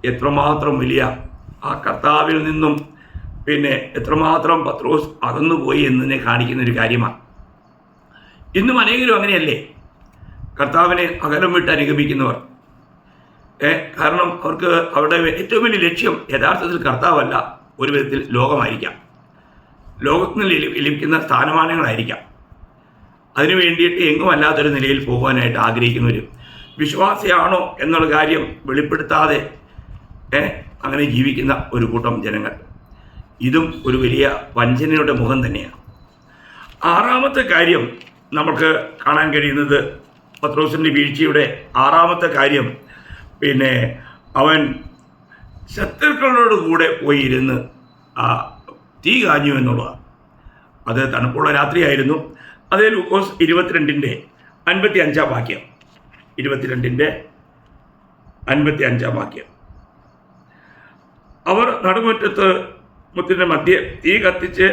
എത്രമാത്രം വലിയ ആ കർത്താവിൽ നിന്നും പിന്നെ എത്രമാത്രം പത്രോസ് അകന്നുപോയി എന്നതിനെ കാണിക്കുന്നൊരു കാര്യമാണ്. ഇന്നും അനേകരും അങ്ങനെയല്ലേ, കർത്താവിനെ അകലം വിട്ട് അനുഗമിക്കുന്നവർ. കാരണം അവർക്ക് അവരുടെ ഏറ്റവും വലിയ ലക്ഷ്യം യഥാർത്ഥത്തിൽ കർത്താവല്ല, ഒരു വിധത്തിൽ ലോകമായിരിക്കാം, ലോകത്തിന് ലഭിക്കുന്ന സ്ഥാനമാനങ്ങളായിരിക്കാം. അതിനു വേണ്ടിയിട്ട് എങ്ങും അല്ലാത്തൊരു നിലയിൽ പോകാനായിട്ട് ആഗ്രഹിക്കുന്നവർ വിശ്വാസിയാണോ എന്നുള്ള കാര്യം വെളിപ്പെടുത്താതെ അങ്ങനെ ജീവിക്കുന്ന ഒരു കൂട്ടം ജനങ്ങൾ. ഇതും ഒരു വലിയ വഞ്ചനയുടെ മുഖം തന്നെയാണ്. ആറാമത്തെ കാര്യം നമുക്ക് കാണാൻ കഴിയുന്നത് പത്രോസിൻ്റെ വീഴ്ചയുടെ ആറാമത്തെ കാര്യം, പിന്നെ അവൻ ശത്രുക്കളോട് കൂടെ പോയി ഇരുന്ന് തീ കാഞ്ഞു എന്നുള്ളതാണ്. അത് തണുപ്പുള്ള രാത്രിയായിരുന്നു. അതേ ലൂക്കോസ് 22:55 വാക്യം. 22:55 വാക്യം. അവർ നടുമുറ്റത്ത് മുറ്റിൻ്റെ മധ്യേ തീ കത്തിച്ച്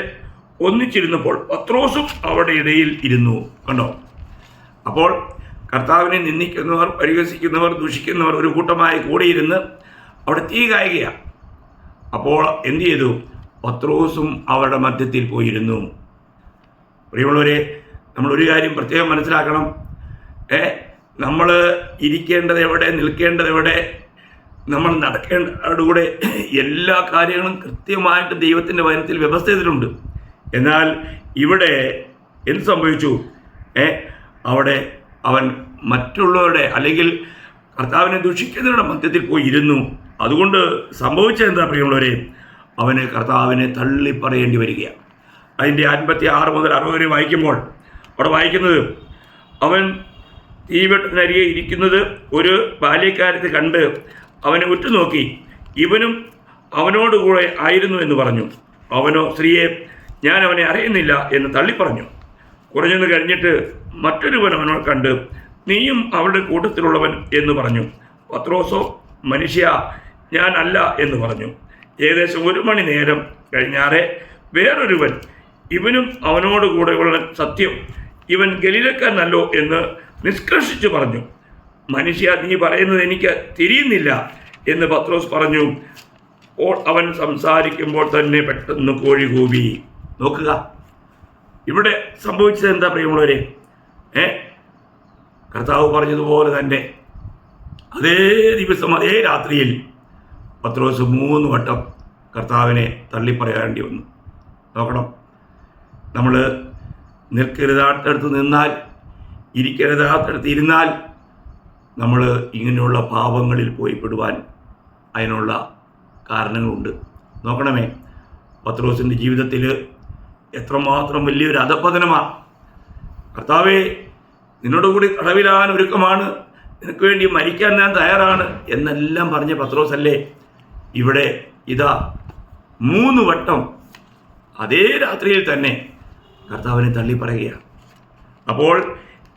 ഒന്നിച്ചിരുന്നപ്പോൾ പത്രോസും അവിടെ ഇടയിൽ ഇരുന്നു. കണ്ടോ? അപ്പോൾ കർത്താവിനെ നിന്ദിക്കുന്നവർ, പരിഹസിക്കുന്നവർ, ദുഷിക്കുന്നവർ ഒരു കൂട്ടമായി കൂടിയിരുന്ന് അവിടെ തീ കായുകയാണ്. അപ്പോൾ എന്തു ചെയ്തു? പത്രോസും അവരുടെ മധ്യത്തിൽ പോയിരുന്നു. പ്രിയമുള്ളവരെ, നമ്മളൊരു കാര്യം പ്രത്യേകം മനസ്സിലാക്കണം. നമ്മൾ ഇരിക്കേണ്ടത് എവിടെ, നിൽക്കേണ്ടത് എവിടെ, നമ്മൾ നടക്കേണ്ടതോടുകൂടെ എല്ലാ കാര്യങ്ങളും കൃത്യമായിട്ട് ദൈവത്തിൻ്റെ വചനത്തിൽ വ്യവസ്ഥ ചെയ്തിട്ടുണ്ട്. എന്നാൽ ഇവിടെ എന്ത് സംഭവിച്ചു? അവിടെ അവൻ മറ്റുള്ളവരുടെ അല്ലെങ്കിൽ കർത്താവിനെ ദുഷിക്കുന്നവരുടെ മധ്യത്തിൽ പോയി ഇരുന്നു. അതുകൊണ്ട് സംഭവിച്ചത് എന്താ പ്രിയമുള്ളവരെ? അവന് കർത്താവിനെ തള്ളിപ്പറയേണ്ടി വരികയാണ്. അതിൻ്റെ 56 മുതൽ 60 വരെ വായിക്കുമ്പോൾ അവിടെ വായിക്കുന്നത്, അവൻ തീവെട്ടത്തിനരികെ ഇരിക്കുന്നത് ഒരു ബാല്യക്കാരത്തെ കണ്ട് അവനെ ഉറ്റുനോക്കി, ഇവനും അവനോടുകൂടെ ആയിരുന്നു എന്ന് പറഞ്ഞു. അവനോ, സ്ത്രീയെ, ഞാൻ അവനെ അറിയുന്നില്ല എന്ന് തള്ളിപ്പറഞ്ഞു. കുറഞ്ഞൊന്ന് കഴിഞ്ഞിട്ട് മറ്റൊരുവൻ അവനോട് കണ്ട്, നീയും അവരുടെ കൂട്ടത്തിലുള്ളവൻ എന്ന് പറഞ്ഞു. പത്രോസോ, മനുഷ്യ, ഞാൻ അല്ല എന്ന് പറഞ്ഞു. ഏകദേശം 1 മണി നേരം കഴിഞ്ഞാറെ വേറൊരുവൻ, ഇവനും അവനോടുകൂടെയുള്ള സത്യം, ഇവൻ ഗലീലക്കാരനല്ലോ എന്ന് നിഷ്കർഷിച്ചു പറഞ്ഞു. മനുഷ്യ, നീ പറയുന്നത് എനിക്ക് തിരിയുന്നില്ല എന്ന് പത്രോസ് പറഞ്ഞു. അവൻ സംസാരിക്കുമ്പോൾ തന്നെ പെട്ടെന്ന് കോഴി കൂവി. നോക്കുക, ഇവിടെ സംഭവിച്ചത് എന്താ പ്രിയമുള്ളവരെ? കർത്താവ് പറഞ്ഞതുപോലെ തന്നെ അതേ ദിവസം അതേ രാത്രിയിൽ പത്രോസ് 3 വട്ടം കർത്താവിനെ തള്ളിപ്പറയേണ്ടി വന്നു. നോക്കണം, നമ്മൾ നിൽക്കരുതാത്തടുത്ത് നിന്നാൽ, ഇരിക്കരുതാത്തടുത്ത് ഇരുന്നാൽ നമ്മൾ ഇങ്ങനെയുള്ള പാപങ്ങളിൽ പോയി പെടുവാൻ അതിനുള്ള കാരണങ്ങളുണ്ട്. നോക്കണമേ, പത്രോസിൻ്റെ ജീവിതത്തിൽ എത്രമാത്രം വലിയൊരു അധപതനമാണ്. കർത്താവേ, നിന്നോടുകൂടി തടവിലാൻ ഒരുക്കമാണ്, നിനക്ക് വേണ്ടി മരിക്കാൻ ഞാൻ തയ്യാറാണ് എന്നെല്ലാം പറഞ്ഞ പത്രോസല്ലേ ഇവിടെ ഇതാ 3 വട്ടം അതേ രാത്രിയിൽ തന്നെ കർത്താവിനെ തള്ളിപ്പറയുകയാണ്. അപ്പോൾ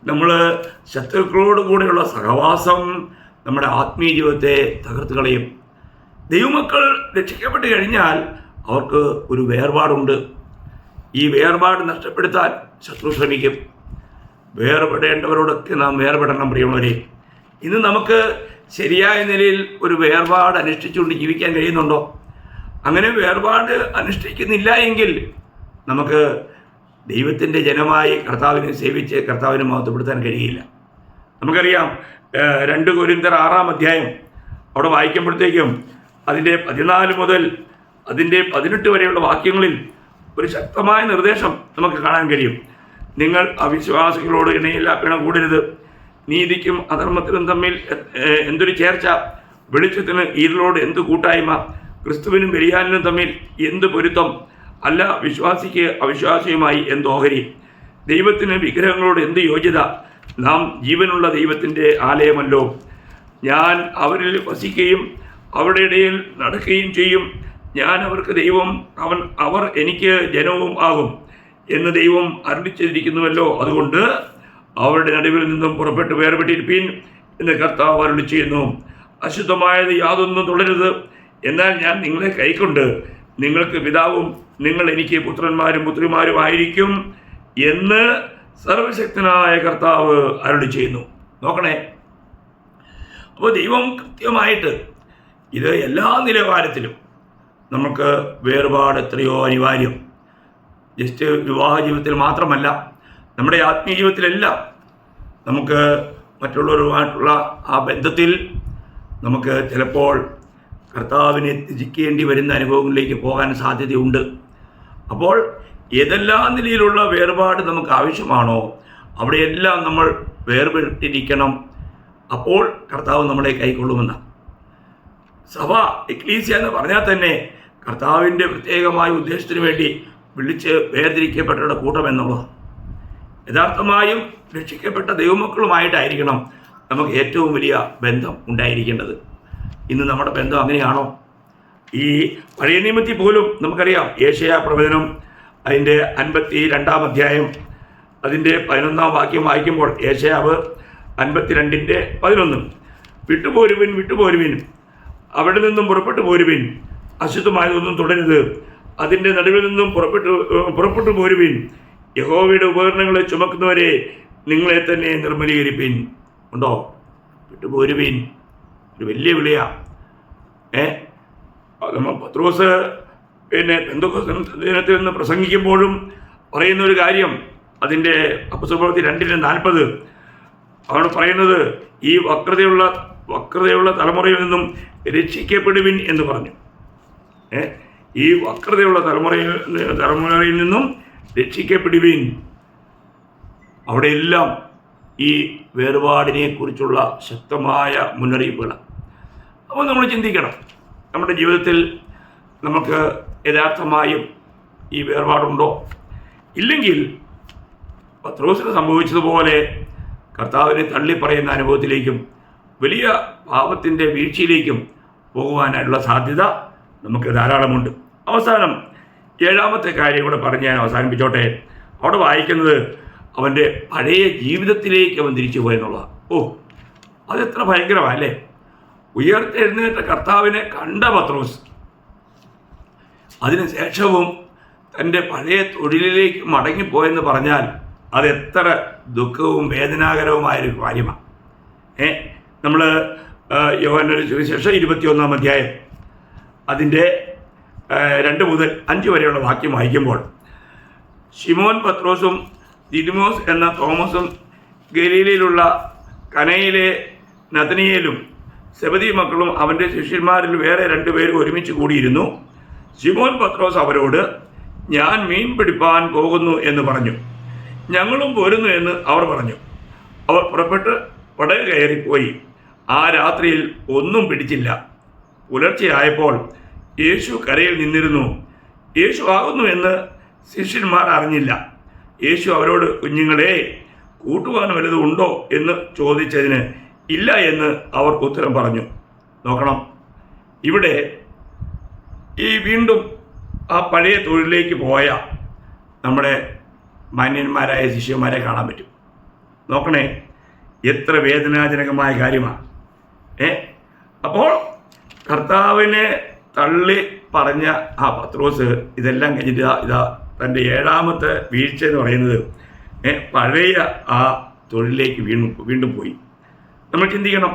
നമ്മൾ ശത്രുക്കളോട് കൂടെയുള്ള സഹവാസം നമ്മുടെ ആത്മീയ ജീവിതത്തെ തകർത്ത് കളയും. ദൈവമക്കൾ രക്ഷിക്കപ്പെട്ട് കഴിഞ്ഞാൽ അവർക്ക് ഒരു വേർപാടുണ്ട്. ഈ വേർപാട് നഷ്ടപ്പെടുത്താൻ ശത്രു ശ്രമിക്കും. വേർപെടേണ്ടവരോടൊക്കെ നാം വേർപെടണം പ്രിയമുള്ളവരെ. ഇന്ന് നമുക്ക് ശരിയായ നിലയിൽ ഒരു വേർപാട് അനുഷ്ഠിച്ചുകൊണ്ട് ജീവിക്കാൻ കഴിയുന്നുണ്ടോ? അങ്ങനെ വേർപാട് അനുഷ്ഠിക്കുന്നില്ല എങ്കിൽ നമുക്ക് ദൈവത്തിൻ്റെ ജനമായി കർത്താവിനെ സേവിച്ച് കർത്താവിനെ മഹത്വപ്പെടുത്താൻ കഴിയില്ല. നമുക്കറിയാം 2 കൊരിന്ത്യർ 6-ാം അധ്യായം അവിടെ വായിക്കുമ്പോഴത്തേക്കും അതിൻ്റെ 14 മുതൽ അതിൻ്റെ 18 വരെയുള്ള വാക്യങ്ങളിൽ ഒരു ശക്തമായ നിർദ്ദേശം നമുക്ക് കാണാൻ കഴിയും. നിങ്ങൾ അവിശ്വാസികളോട് ഇണയില്ല, പിണ കൂടരുത്. നീതിക്കും അധർമ്മത്തിനും തമ്മിൽ എന്തൊരു ചേർച്ച, വെളിച്ചത്തിന് ഇരുളോട് എന്ത് കൂട്ടായ്മ, ക്രിസ്തുവിനും ബലിയാലിനും തമ്മിൽ എന്ത് പൊരുത്തം, അല്ല വിശ്വാസിക്ക് അവിശ്വാസിയുമായി എന്ത് ഓഹരി, ദൈവത്തിന് വിഗ്രഹങ്ങളോട് എന്ത് യോഗ്യത, നാം ജീവനുള്ള ദൈവത്തിൻ്റെ ആലയമല്ലോ, ഞാൻ അവരിൽ വസിക്കുകയും അവരുടെ ഇടയിൽ നടക്കുകയും ചെയ്യും. ഞാൻ അവർക്ക് ദൈവം, അവർ എനിക്ക് ജനവും ആകും എന്ന് ദൈവം അരുളിച്ചെയ്തിരിക്കുന്നുവല്ലോ. അതുകൊണ്ട് അവരുടെ നടുവിൽ നിന്നും പുറപ്പെട്ട് വേർപെട്ടിരിപ്പീൻ എന്ന് കർത്താവ് അരുളി ചെയ്യുന്നു. അശുദ്ധമായത് യാതൊന്നും തുടരുത്. എന്നാൽ ഞാൻ നിങ്ങളെ കൈക്കൊണ്ട് നിങ്ങൾക്ക് പിതാവും നിങ്ങൾ എനിക്ക് പുത്രന്മാരും പുത്രിമാരും ആയിരിക്കും എന്ന് സർവശക്തനായ കർത്താവ് അരുളി ചെയ്യുന്നു. നോക്കണേ, അപ്പോൾ ദൈവം കൃത്യമായിട്ട് ഇത് എല്ലാ നിലവാരത്തിലും നമുക്ക് വേർപാട് എത്രയോ അനിവാര്യം. ജസ്റ്റ് വിവാഹ ജീവിതത്തിൽ മാത്രമല്ല, നമ്മുടെ ആത്മീയ ജീവിതത്തിലെല്ലാം നമുക്ക് മറ്റുള്ളവരുമായിട്ടുള്ള ആ ബന്ധത്തിൽ നമുക്ക് ചിലപ്പോൾ കർത്താവിനെ ത്യജിക്കേണ്ടി വരുന്ന അനുഭവങ്ങളിലേക്ക് പോകാൻ സാധ്യതയുണ്ട്. അപ്പോൾ ഏതെല്ലാം നിലയിലുള്ള വേർപാട് നമുക്ക് ആവശ്യമാണോ അവിടെയെല്ലാം നമ്മൾ വേർപെട്ടിരിക്കണം. അപ്പോൾ കർത്താവ് നമ്മളെ കൈക്കൊള്ളുമെന്ന്. സഭ, എക്ലീസിയ എന്ന് പറഞ്ഞാൽ തന്നെ കർത്താവിൻ്റെ പ്രത്യേകമായ ഉദ്ദേശത്തിന് വേണ്ടി വിളിച്ച് വേർതിരിക്കപ്പെട്ടവരുടെ കൂട്ടം എന്നുള്ളത്. യഥാർത്ഥമായും രക്ഷിക്കപ്പെട്ട ദൈവമക്കളുമായിട്ടായിരിക്കണം നമുക്ക് ഏറ്റവും വലിയ ബന്ധം ഉണ്ടായിരിക്കേണ്ടത്. ഇന്ന് നമ്മുടെ ബന്ധം അങ്ങനെയാണോ? ഈ പഴയ നിയമത്തിൽ പോലും നമുക്കറിയാം, യേശയ്യാ പ്രവചനം അതിൻ്റെ 52-ാം അധ്യായം അതിൻ്റെ 11-ാം വാക്യം വായിക്കുമ്പോൾ യേശയ്യാവ് 52:11 വിട്ടുപോരുവിൻ, വിട്ടുപോരുവിൻ, അവിടെ നിന്നും പുറപ്പെട്ടു പോരുവിൻ, അശുദ്ധമായതൊന്നും തുടരുത്, അതിൻ്റെ നടുവിൽ നിന്നും പുറപ്പെട്ടു പോരുവിൻ, യഹോവയുടെ ഉപകരണങ്ങളെ ചുമക്കുന്നവരെ നിങ്ങളെ തന്നെ നിർമ്മലീകരിപ്പിൻ. ഉണ്ടോ? വിട്ടുപോരുവിൻ ഒരു വലിയ വിളിയാണ്. നമ്മൾ പത്രോസ് പെന്തക്കോസ്ത് ദിനത്തിൽ നിന്ന് പ്രസംഗിക്കുമ്പോഴും പറയുന്ന ഒരു കാര്യം, അതിൻ്റെ അപ്പോസ്തലപ്രവൃത്തി 2:40 അവിടെ പറയുന്നത്, ഈ വക്രതയുള്ള തലമുറയിൽ നിന്നും രക്ഷിക്കപ്പെടുവിൻ എന്ന് പറഞ്ഞു. ഈ വക്രതയുള്ള തലമുറയിൽ നിന്നും രക്ഷിക്കപ്പെടുവിൻ. അവിടെയെല്ലാം ഈ വേർപാടിനെ കുറിച്ചുള്ള ശക്തമായ മുന്നറിയിപ്പുകൾ. അപ്പോൾ നമ്മൾ ചിന്തിക്കണം, നമ്മുടെ ജീവിതത്തിൽ നമുക്ക് യഥാർത്ഥമായും ഈ വേർപാടുണ്ടോ? ഇല്ലെങ്കിൽ പത്രോസിന് സംഭവിച്ചതുപോലെ കർത്താവിനെ തള്ളിപ്പറയുന്ന അനുഭവത്തിലേക്കും വലിയ പാപത്തിൻ്റെ വീഴ്ചയിലേക്കും പോകുവാനായിട്ടുള്ള സാധ്യത നമുക്ക് ധാരാളമുണ്ട്. അവസാനം 7ാമത്തെ കാര്യം കൂടെ പറഞ്ഞ് ഞാൻ അവസാനിപ്പിച്ചോട്ടെ. അവിടെ വായിക്കുന്നത് അവൻ്റെ പഴയ ജീവിതത്തിലേക്ക് അവൻ തിരിച്ചു പോയെന്നുള്ളതാണ്. അതെത്ര ഭയങ്കരമല്ലേ! ഉയർത്തെഴുന്നേറ്റ കർത്താവിനെ കണ്ട പത്രോസ് അതിനുശേഷവും തൻ്റെ പഴയ തൊഴിലിലേക്ക് മടങ്ങിപ്പോയെന്ന് പറഞ്ഞാൽ അതെത്ര ദുഃഖവും വേദനാകരവുമായൊരു കാര്യമാണ്. നമ്മൾ യോഹന്നാന്റെ സുവിശേഷം 21-ാം അധ്യായം അതിൻ്റെ 2 മുതൽ 5 വരെയുള്ള വാക്യം വായിക്കുമ്പോൾ, ശിമോൻ പത്രോസും ദിദിമോസ് എന്ന തോമസും ഗലീലയിലുള്ള കനയിലെ നഥനയേലും സെബദി മക്കളും അവൻ്റെ ശിഷ്യന്മാരിൽ വേറെ 2 പേരും ഒരുമിച്ച് കൂടിയിരുന്നു. ശിമോൻ പത്രോസ് അവരോട്, ഞാൻ മീൻ പിടിപ്പാൻ പോകുന്നു എന്ന് പറഞ്ഞു. ഞങ്ങളും പോരുന്നു എന്ന് അവർ പറഞ്ഞു. അവർ പുറപ്പെട്ട് പടക് കയറിപ്പോയി. ആ രാത്രിയിൽ ഒന്നും പിടിച്ചില്ല. പുലർച്ചെയായപ്പോൾ യേശു കരയിൽ നിന്നിരുന്നു. യേശു ആകുന്നു എന്ന് ശിഷ്യന്മാർ അറിഞ്ഞില്ല. യേശു അവരോട്, കുഞ്ഞുങ്ങളെ, കൂട്ടുവാൻ വല്ലതും ഉണ്ടോ എന്ന് ചോദിച്ചതിന് ഇല്ല എന്ന് അവർ ഉത്തരം പറഞ്ഞു. നോക്കണം, ഇവിടെ ഈ വീണ്ടും ആ പഴയ തൊഴിലിലേക്ക് പോയ നമ്മുടെ മാന്യന്മാരായ ശിഷ്യന്മാരെ കാണാൻ പറ്റും. നോക്കണേ, എത്ര വേദനാജനകമായ കാര്യമാണ്. അപ്പോൾ കർത്താവിനെ തള്ളി പറഞ്ഞ ആ പത്രോസ് ഇതെല്ലാം കഴിഞ്ഞിട്ട് ഇതാ തൻ്റെ 7ാമത്തെ വീഴ്ച എന്ന് പറയുന്നത് പഴയ ആ തൊഴിലിലേക്ക് വീണ്ടും പോയി. നമ്മൾ ചിന്തിക്കണം.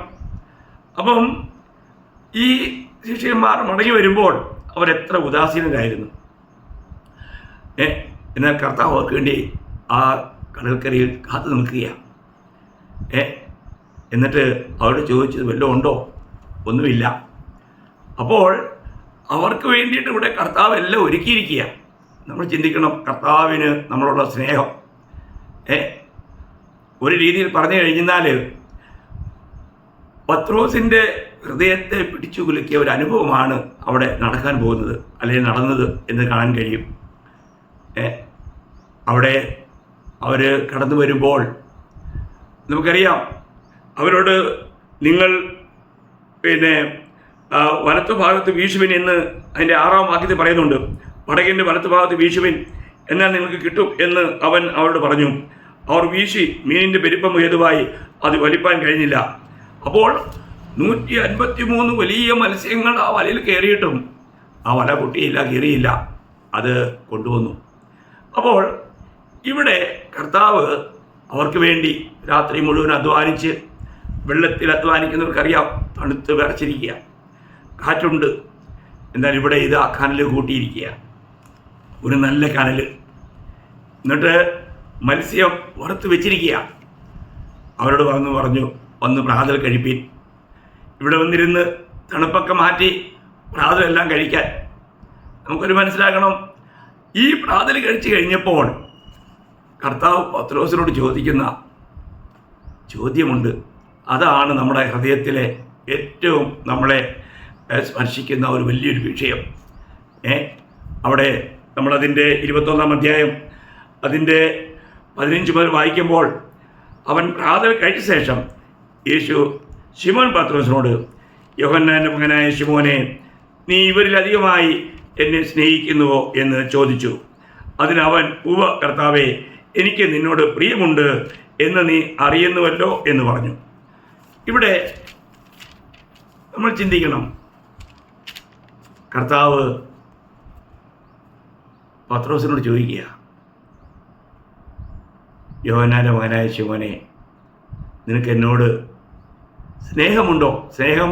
അപ്പം ഈ ശിഷ്യന്മാർ മടങ്ങി വരുമ്പോൾ അവരെത്ര ഉദാസീനരായിരുന്നു. എന്നാൽ കർത്താവ് അവർക്ക് വേണ്ടി ആ കടൽക്കരയിൽ കാത്തു നിൽക്കുകയാണ്. എന്നിട്ട് അവരോട് ചോദിച്ചത് വല്ലതും ഉണ്ടോ? ഒന്നുമില്ല. അപ്പോൾ അവർക്ക് വേണ്ടിയിട്ട് ഇവിടെ കർത്താവ് എല്ലാം ഒരുക്കിയിരിക്കുക. നമ്മൾ ചിന്തിക്കണം, കർത്താവിന് നമ്മളുള്ള സ്നേഹം. ഒരു രീതിയിൽ പറഞ്ഞു കഴിഞ്ഞാൽ പത്രോസിൻ്റെ ഹൃദയത്തെ പിടിച്ചു കുലുക്കിയ ഒരു അനുഭവമാണ് അവിടെ നടക്കാൻ പോകുന്നത്, അല്ലെങ്കിൽ നടന്നത് എന്ന് കാണാൻ കഴിയും. അവിടെ അവർ കടന്നു വരുമ്പോൾ നമുക്കറിയാം, അവരോട് നിങ്ങൾ പിന്നെ വലത്തു ഭാഗത്ത് വീശുവിൻ എന്ന് അതിൻ്റെ 6-ാം വാക്യത്തിൽ പറയുന്നുണ്ട്. പടകിൻ്റെ വലത്തു ഭാഗത്ത് വീശുവിൻ, എന്നാൽ നിങ്ങൾക്ക് കിട്ടും എന്ന് അവൻ അവരോട് പറഞ്ഞു. അവർ വീശി, മീനിൻ്റെ പെരുപ്പം ഹേതുവായി അത് വലിപ്പാൻ കഴിഞ്ഞില്ല. അപ്പോൾ 153 വലിയ മത്സ്യങ്ങൾ ആ വലയിൽ കയറിയിട്ടും ആ വല പൊട്ടിയില്ല, കയറിയില്ല. അത് കൊണ്ടുവന്നു. അപ്പോൾ ഇവിടെ കർത്താവ് അവർക്ക് വേണ്ടി രാത്രി മുഴുവൻ അധ്വാനിച്ച്, വെള്ളത്തിൽ അധ്വാനിക്കുന്നവർക്കറിയാം തണുത്ത് വിറച്ചിരിക്കുക, കാറ്റുണ്ട്. എന്നാൽ ഇവിടെ ഇത് ആ കനൽ കൂട്ടിയിരിക്കുക, ഒരു നല്ല കനൽ. എന്നിട്ട് മത്സ്യം വറുത്ത് വെച്ചിരിക്കുക. അവരോട് പറഞ്ഞു വന്ന് പ്രാതൽ കഴിപ്പീൻ. ഇവിടെ വന്നിരുന്ന് തണുപ്പൊക്കെ മാറ്റി പ്രാതലെല്ലാം കഴിക്കാൻ. നമുക്കൊരു മനസ്സിലാക്കണം, ഈ പ്രാതൽ കഴിച്ചു കഴിഞ്ഞപ്പോൾ കർത്താവ് പത്രോസിനോട് ചോദിക്കുന്ന ചോദ്യമുണ്ട്. അതാണ് നമ്മുടെ ഹൃദയത്തിലെ ഏറ്റവും നമ്മളെ സ്പർശിക്കുന്ന ഒരു വലിയൊരു വിഷയം. അവിടെ നമ്മളതിൻ്റെ 21-ാം അധ്യായം അതിൻ്റെ 15 മുതൽ വായിക്കുമ്പോൾ, അവൻ പ്രാതൽ കഴിച്ച ശേഷം യേശു ശിമോൻ പത്രോസിനോട്, യോഹന്നാൻ്റെ മകനായ ശിമോനെ, നീ ഇവരിലധികമായി എന്നെ സ്നേഹിക്കുന്നുവോ എന്ന് ചോദിച്ചു. അതിനവൻ, ഉവ്വ കർത്താവേ, എനിക്ക് നിന്നോട് പ്രിയമുണ്ട് എന്ന് നീ അറിയുന്നുവല്ലോ എന്ന് പറഞ്ഞു. ഇവിടെ നമ്മൾ ചിന്തിക്കണം, കർത്താവ് പത്രോസിനോട് ചോദിക്കുക, യോഹന്നാൻ്റെ മകനായ ശിമോനെ, നിനക്ക് എന്നോട് സ്നേഹമുണ്ടോ? സ്നേഹം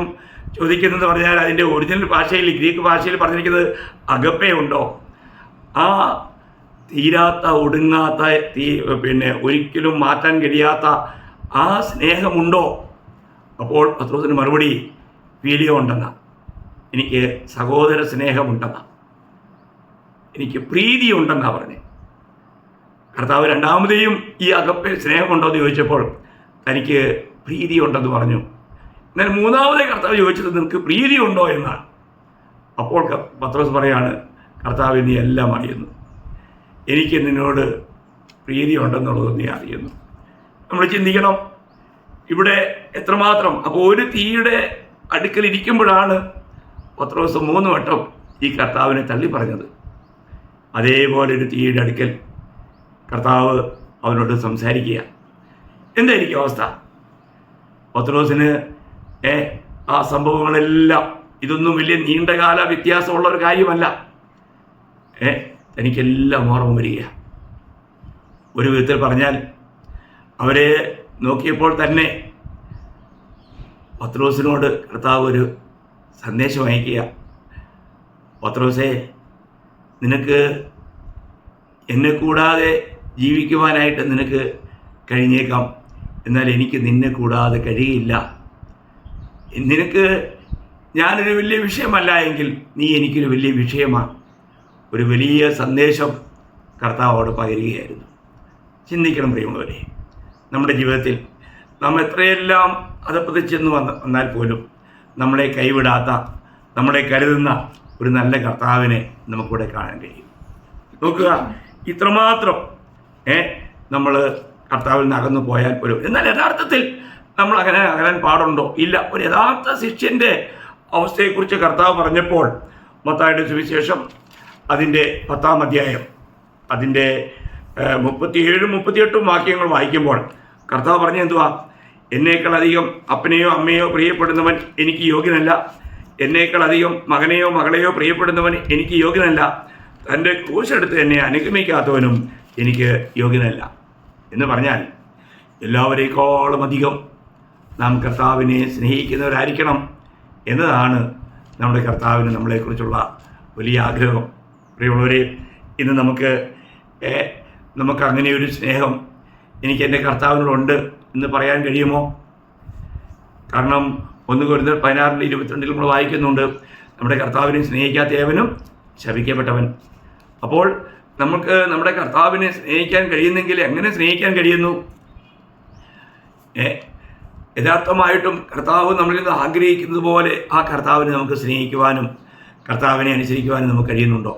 ചോദിക്കുന്നത് പറഞ്ഞാൽ അതിൻ്റെ ഒറിജിനൽ ഭാഷയിൽ, ഗ്രീക്ക് ഭാഷയിൽ പറഞ്ഞിരിക്കുന്നത് അഗപ്പേ ഉണ്ടോ? ആ തീരാത്ത, ഒടുങ്ങാത്ത, പിന്നെ ഒരിക്കലും മാറ്റാൻ കഴിയാത്ത ആ സ്നേഹമുണ്ടോ? അപ്പോൾ പത്രോസിന് മറുപടി ഫീലിയോ ഉണ്ടെന്ന, എനിക്ക് സഹോദര സ്നേഹമുണ്ടെന്ന, എനിക്ക് പ്രീതിയുണ്ടെന്നാണ് പറഞ്ഞത്. കർത്താവ് രണ്ടാമതെയും ഈ അഗപ്പേ സ്നേഹമുണ്ടോ എന്ന് ചോദിച്ചപ്പോൾ തനിക്ക് പ്രീതിയുണ്ടെന്ന് പറഞ്ഞു. എന്നാൽ മൂന്നാമതേ കർത്താവ് ചോദിച്ചത് നിനക്ക് പ്രീതിയുണ്ടോ എന്നാണ്. അപ്പോൾ പത്രോസ് പറയാണ്, കർത്താവ് നീ എല്ലാം അറിയുന്നു, എനിക്ക് നിന്നോട് പ്രീതിയുണ്ടെന്നുള്ളത് നീ അറിയുന്നു. നമ്മൾ ചിന്തിക്കണം, ഇവിടെ എത്രമാത്രം. അപ്പോൾ ഒരു തീയുടെ അടുക്കൽ ഇരിക്കുമ്പോഴാണ് പത്രോസ് 3 വട്ടം ഈ കർത്താവിനെ തള്ളി പറഞ്ഞത്. അതേപോലെ ഒരു തീയുടെ അടുക്കൽ കർത്താവ് അവനോട് സംസാരിക്കുക. എന്തായിരിക്കും അവസ്ഥ? പത്രോസിന് ആ സംഭവങ്ങളെല്ലാം, ഇതൊന്നും വലിയ നീണ്ടകാല വ്യത്യാസമുള്ള ഒരു കാര്യമല്ല. തനിക്കെല്ലാം ഓർമ്മ വരിക. ഒരു വിധത്തിൽ പറഞ്ഞാൽ അവരെ നോക്കിയപ്പോൾ തന്നെ പത്രോസിനോട് കർത്താവ് ഒരു സന്ദേശം അയക്കുക. പത്രോസേ, നിനക്ക് എന്നെ കൂടാതെ ജീവിക്കുവാനായിട്ട് നിനക്ക് കഴിഞ്ഞേക്കാം, എന്നാൽ എനിക്ക് നിന്നെ കൂടാതെ കഴിയില്ല. നിനക്ക് ഞാനൊരു വലിയ വിഷയമല്ല എങ്കിൽ നീ എനിക്കൊരു വലിയ വിഷയമാണ്. ഒരു വലിയ സന്ദേശം കർത്താവോട് പകരുകയായിരുന്നു. ചിന്തിക്കണം പ്രിയമുള്ളവരെ, നമ്മുടെ ജീവിതത്തിൽ നാം എത്രയെല്ലാം അധപ്പതിച്ചെന്ന് വന്നാൽ പോലും നമ്മളെ കൈവിടാത്ത, നമ്മളെ കരുതുന്ന ഒരു നല്ല കർത്താവിനെ നമുക്കിവിടെ കാണാൻ കഴിയും. നോക്കുക, ഇത്രമാത്രം നമ്മൾ കർത്താവിൽ നിന്ന് അകന്നു പോയാൽ പോലും, എന്നാൽ യഥാർത്ഥത്തിൽ നമ്മൾ അങ്ങനെ അകലാൻ പാടുണ്ടോ? ഇല്ല. ഒരു യഥാർത്ഥ ശിഷ്യൻ്റെ അവസ്ഥയെക്കുറിച്ച് കർത്താവ് പറഞ്ഞപ്പോൾ മത്തായിയുടെ സുവിശേഷം അതിൻ്റെ 10-ാം അധ്യായം അതിൻ്റെ 37-38 വാക്യങ്ങൾ വായിക്കുമ്പോൾ കർത്താവ് പറഞ്ഞ എന്തുവാ? എന്നേക്കാൾ അധികം അപ്പനെയോ അമ്മയോ പ്രിയപ്പെടുന്നവൻ എനിക്ക് യോഗ്യനല്ല. എന്നേക്കാൾ അധികം മകനെയോ മകളെയോ പ്രിയപ്പെടുന്നവൻ എനിക്ക് യോഗ്യനല്ല. തൻ്റെ ക്രൂശെടുത്ത് എന്നെ അനുഗമിക്കാത്തവനും എനിക്ക് യോഗ്യനല്ല എന്ന് പറഞ്ഞാൽ, എല്ലാവരേക്കാളും അധികം നാം കർത്താവിനെ സ്നേഹിക്കുന്നവരായിരിക്കണം എന്നതാണ് നമ്മുടെ കർത്താവിന് നമ്മളെക്കുറിച്ചുള്ള വലിയ ആഗ്രഹം. പ്രിയമുള്ളവരെ, ഇന്ന് നമുക്ക് അങ്ങനെ ഒരു സ്നേഹം എനിക്ക് എൻ്റെ കർത്താവിനോടുണ്ട് എന്ന് പറയാൻ കഴിയുമോ? കാരണം 1 കൊരിന്ത്യർ 16:22 നമ്മൾ വായിക്കുന്നുണ്ട്, നമ്മുടെ കർത്താവിനെ സ്നേഹിക്കാത്ത ഏവനും ശപിക്കപ്പെട്ടവൻ. അപ്പോൾ നമുക്ക് നമ്മുടെ കർത്താവിനെ സ്നേഹിക്കാൻ കഴിയുന്നെങ്കിൽ എങ്ങനെ സ്നേഹിക്കാൻ കഴിയുന്നു? യഥാർത്ഥമായിട്ടും കർത്താവ് നമ്മളിൽ നിന്ന് ആഗ്രഹിക്കുന്നത് പോലെ ആ കർത്താവിനെ നമുക്ക് സ്നേഹിക്കുവാനും കർത്താവിനെ അനുസരിക്കുവാനും നമുക്ക് കഴിയുന്നുണ്ടോ?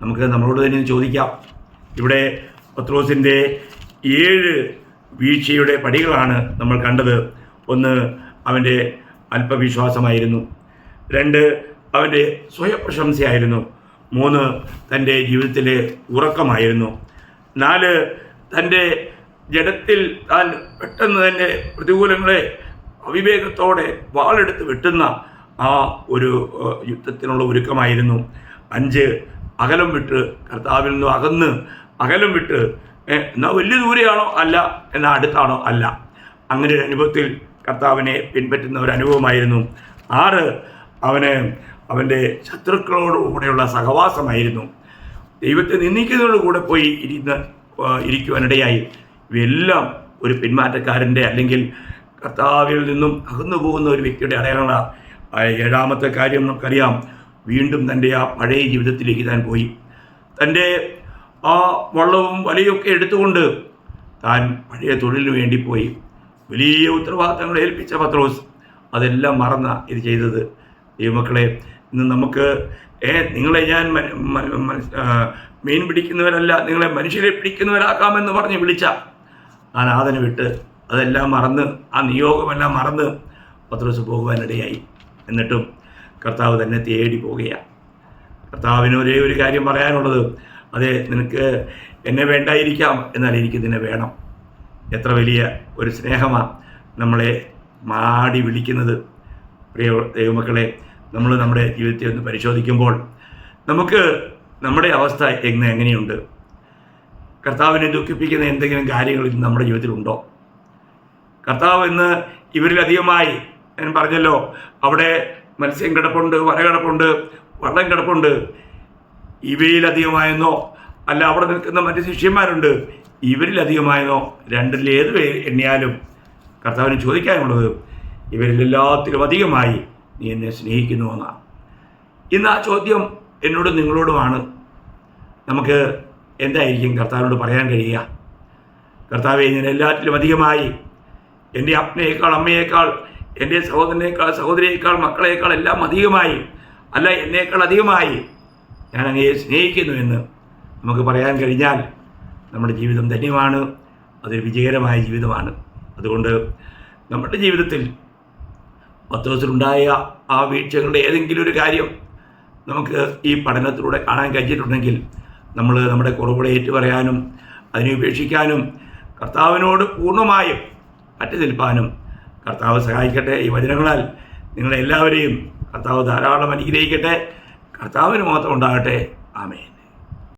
നമുക്ക് നമ്മളോട് തന്നെ ചോദിക്കാം. ഇവിടെ പത്രോസിൻ്റെ 7 വീഴ്ചയുടെ പടികളാണ് നമ്മൾ കണ്ടത്. ഒന്ന്, അവൻ്റെ അല്പവിശ്വാസമായിരുന്നു. 2 അവൻ്റെ സ്വയപ്രശംസയായിരുന്നു. 3 തൻ്റെ ജീവിതത്തിലെ ഉറക്കമായിരുന്നു. 4 തൻ്റെ ജഡത്തിൽ താൻ പെട്ടെന്ന് തന്നെ പ്രതികൂലങ്ങളെ അവിവേകത്തോടെ വാളെടുത്ത് വെട്ടുന്ന ആ ഒരു യുദ്ധത്തിനുള്ള ഒരുക്കമായിരുന്നു. 5 അകലം വിട്ട്, കർത്താവിൽ നിന്നും അകലം വിട്ട്, എന്നാൽ വലിയ ദൂരെയാണോ അല്ല, എന്നാൽ അടുത്താണോ അല്ല, അങ്ങനെ ഒരു അനുഭവത്തിൽ കർത്താവിനെ പിൻപറ്റുന്ന ഒരു അനുഭവമായിരുന്നു. 6 അവൻ്റെ ശത്രുക്കളോടുകൂടെയുള്ള സഹവാസമായിരുന്നു. ദൈവത്തെ നിന്ദിക്കുന്നതോട് കൂടെ പോയി ഇരിക്കുവാനിടയായി. ഇവയെല്ലാം ഒരു പിന്മാറ്റക്കാരൻ്റെ അല്ലെങ്കിൽ കർത്താവിൽ നിന്നും അകന്നു പോകുന്ന ഒരു വ്യക്തിയുടെ അടയാളങ്ങളാണ്. 7ാമത്തെ കാര്യം നമുക്കറിയാം, വീണ്ടും തൻ്റെ ആ പഴയ ജീവിതത്തിലേക്ക് താൻ പോയി. തൻ്റെ ആ വള്ളവും വലയൊക്കെ എടുത്തുകൊണ്ട് താൻ പഴയ തൊഴിലിന് വേണ്ടി പോയി. വലിയ ഉത്തരവാദിത്തങ്ങൾ ഏൽപ്പിച്ച പത്രോസ് അതെല്ലാം മറന്ന ഇത് ചെയ്തത്. ദൈവമക്കളെ, ഇന്ന് നമുക്ക് നിങ്ങളെ ഞാൻ മീൻ പിടിക്കുന്നവരല്ല, നിങ്ങളെ മനുഷ്യരെ പിടിക്കുന്നവരാക്കാമെന്ന് പറഞ്ഞ് വിളിച്ച ആ നാഥനെ വിട്ട് അതെല്ലാം മറന്ന്, ആ നിയോഗമെല്ലാം മറന്ന് പത്രോസ് പോകുവാനിടയായി. എന്നിട്ടും കർത്താവ് തന്നെ തേടി പോകുകയാണ്. കർത്താവിന് ഒരേ ഒരു കാര്യം പറയാനുള്ളത്, അതെ, നിനക്ക് എന്നെ വേണ്ടായിരിക്കാം, എന്നാൽ എനിക്ക് നിന്നെ വേണം. എത്ര വലിയ ഒരു സ്നേഹമാണ് നമ്മളെ മാടി വിളിക്കുന്നത്. പ്രിയ ദൈവമക്കളെ, നമ്മൾ നമ്മുടെ ജീവിതത്തെ ഒന്ന് പരിശോധിക്കുമ്പോൾ നമുക്ക് നമ്മുടെ അവസ്ഥ എങ്ങനെയുണ്ട്? കർത്താവിനെ ദുഃഖിപ്പിക്കുന്ന എന്തെങ്കിലും കാര്യങ്ങൾ ഇന്ന് നമ്മുടെ ജീവിതത്തിലുണ്ടോ? കർത്താവ് ഇന്ന് ഇവരിലധികമായി, ഞാൻ പറഞ്ഞല്ലോ, അവിടെ മത്സ്യം കിടപ്പുണ്ട്, വല കിടപ്പുണ്ട്, വള്ളം കിടപ്പുണ്ട്. ഇവയിലധികമായെന്നോ, അല്ല അവിടെ നിൽക്കുന്ന മറ്റ് ശിഷ്യന്മാരുണ്ട്, ഇവരിലധികമായെന്നോ, 2-ൽ ഏത് എണ്ണിയാലും കർത്താവിന് ചോദിക്കാനുള്ളത്, ഇവരിലെല്ലാത്തിലും അധികമായി നീ എന്നെ സ്നേഹിക്കുന്നുവെന്നാണ്. ഇന്ന് ആ ചോദ്യം എന്നോടും നിങ്ങളോടുമാണ്. നമുക്ക് എന്തായിരിക്കും കർത്താവിനോട് പറയാൻ കഴിയുക? കർത്താവെ, ഞാൻ എല്ലാറ്റിലും അധികമായി എൻ്റെ അപ്പനേക്കാൾ, അമ്മയേക്കാൾ, എൻ്റെ സഹോദരനേക്കാൾ, സഹോദരിയേക്കാൾ, മക്കളേക്കാൾ എല്ലാം അധികമായി, അല്ല എന്നേക്കാൾ അധികമായി ഞാൻ അങ്ങയെ സ്നേഹിക്കുന്നു എന്ന് നമുക്ക് പറയാൻ കഴിഞ്ഞാൽ നമ്മുടെ ജീവിതം ധന്യമാണ്, അതൊരു വിജയകരമായ ജീവിതമാണ്. അതുകൊണ്ട് നമ്മുടെ ജീവിതത്തിൽ പത്രോസിലുണ്ടായ ആ വീഴ്ചകളുടെ ഏതെങ്കിലും ഒരു കാര്യം നമുക്ക് ഈ പഠനത്തിലൂടെ കാണാൻ കഴിഞ്ഞിട്ടുണ്ടെങ്കിൽ നമ്മൾ നമ്മുടെ കുറവുകളെ ഏറ്റുപറയാനും അതിനെ ഉപേക്ഷിക്കാനും കർത്താവിനോട് പൂർണ്ണമായും പറ്റി നിൽപ്പാനും കർത്താവ് സഹായിക്കട്ടെ. ഈ വചനങ്ങളാൽ നിങ്ങളെല്ലാവരെയും കർത്താവ് ധാരാളം അനുഗ്രഹിക്കട്ടെ. കർത്താവിന് മാത്രം ഉണ്ടാകട്ടെ. ആമേൻ.